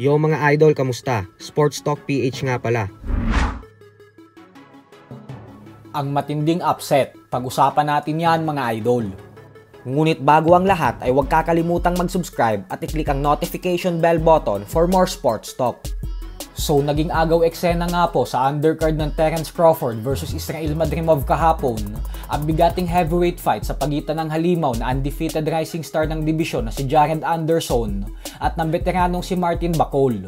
Yo mga idol, kamusta? Sports Talk PH nga pala. Ang matinding upset, pag-usapan natin yan mga idol. Ngunit bago ang lahat ay huwag kakalimutang mag-subscribe at i-click ang notification bell button for more sports talk. So naging agaw eksena nga po sa undercard ng Terence Crawford versus Israel Madrimov kahapon ang bigating heavyweight fight sa pagitan ng halimaw na undefeated rising star ng dibisyon na si Jared Anderson at ng veteranong si Martin Bakol.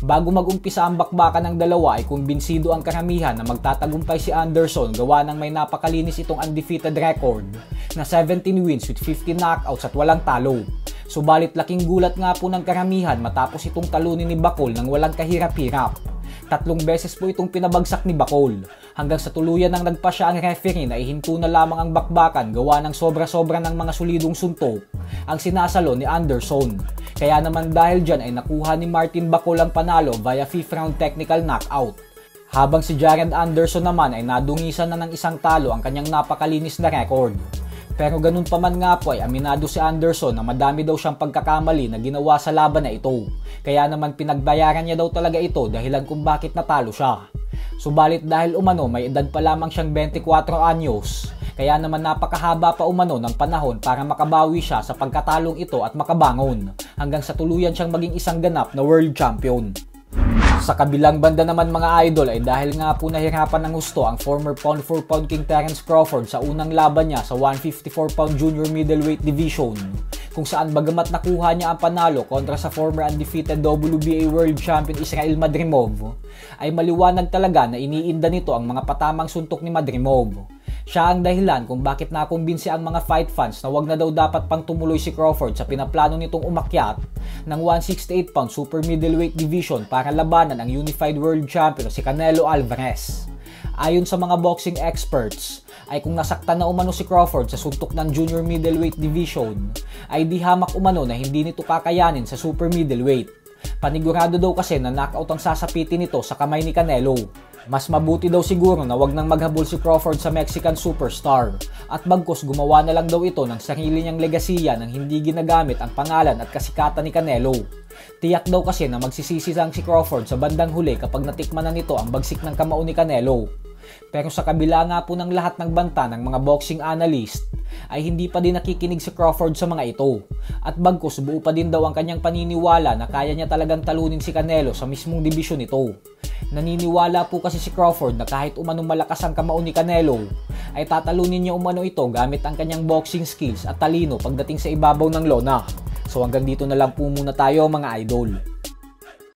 Bago mag-umpisa ang bakbakan ng dalawa ay kumbinsido ang karamihan na magtatagumpay si Anderson gawa ng may napakalinis itong undefeated record na 17 wins with 15 knockouts at walang talo. Subalit laking gulat nga po ng karamihan matapos itong talunin ni Bakol nang walang kahirap-hirap. 3 beses po itong pinabagsak ni Bakol hanggang sa tuluyan ng nagpasya ang referee na ihinto na lamang ang bakbakan gawa ng sobra-sobra ng mga solidong suntok ang sinasalo ni Anderson. Kaya naman dahil dyan ay nakuha ni Martin Bakol ang panalo via 5th round technical knockout. Habang si Jared Anderson naman ay nadungisan na ng isang talo ang kanyang napakalinis na record. Pero ganun pa man nga po ay aminado si Anderson na madami daw siyang pagkakamali na ginawa sa laban na ito. Kaya naman pinagbayaran niya daw talaga ito dahilan kung bakit natalo siya. Subalit dahil umano may edad pa lamang siyang 24 anyos, kaya naman napakahaba pa umano ng panahon para makabawi siya sa pagkatalong ito at makabangon hanggang sa tuluyan siyang maging isang ganap na world champion. Sa kabilang banda naman mga idol ay dahil nga po nahirapan ng husto ang former pound for pound king Terence Crawford sa unang laban niya sa 154 pound junior middleweight division, kung saan bagamat nakuha niya ang panalo kontra sa former undefeated WBA world champion Israel Madrimov, ay maliwanag talaga na iniinda nito ang mga patamang suntok ni Madrimov. Siya ang dahilan kung bakit nakumbinsi ang mga fight fans na wag na daw dapat pang tumuloy si Crawford sa pinaplano nitong umakyat ng 168 pound super middleweight division para labanan ang unified world champion si Canelo Alvarez. Ayon sa mga boxing experts, ay kung nasaktan na umano si Crawford sa suntok ng junior middleweight division, ay di hamak umano na hindi nito kakayanin sa super middleweight. Panigurado daw kasi na knockout ang sasapitin nito sa kamay ni Canelo. Mas mabuti daw siguro na wag nang maghabol si Crawford sa Mexican superstar at bagkus gumawa na lang daw ito ng sarili niyang legasiya nang hindi ginagamit ang pangalan at kasikatan ni Canelo. Tiyak daw kasi na magsisisi lang si Crawford sa bandang huli kapag natikman na nito ang bagsik ng kamao ni Canelo. Pero sa kabila nga po ng lahat ng banta ng mga boxing analyst, ay hindi pa din nakikinig si Crawford sa mga ito. At bagkus buo pa din daw ang kanyang paniniwala na kaya niya talagang talunin si Canelo sa mismong dibisyon nito. Naniniwala po kasi si Crawford na kahit umanong malakas ang kamao ni Canelo, ay tatalunin niya umano ito gamit ang kanyang boxing skills at talino pagdating sa ibabaw ng lona. So hanggang dito na lang po muna tayo mga idol.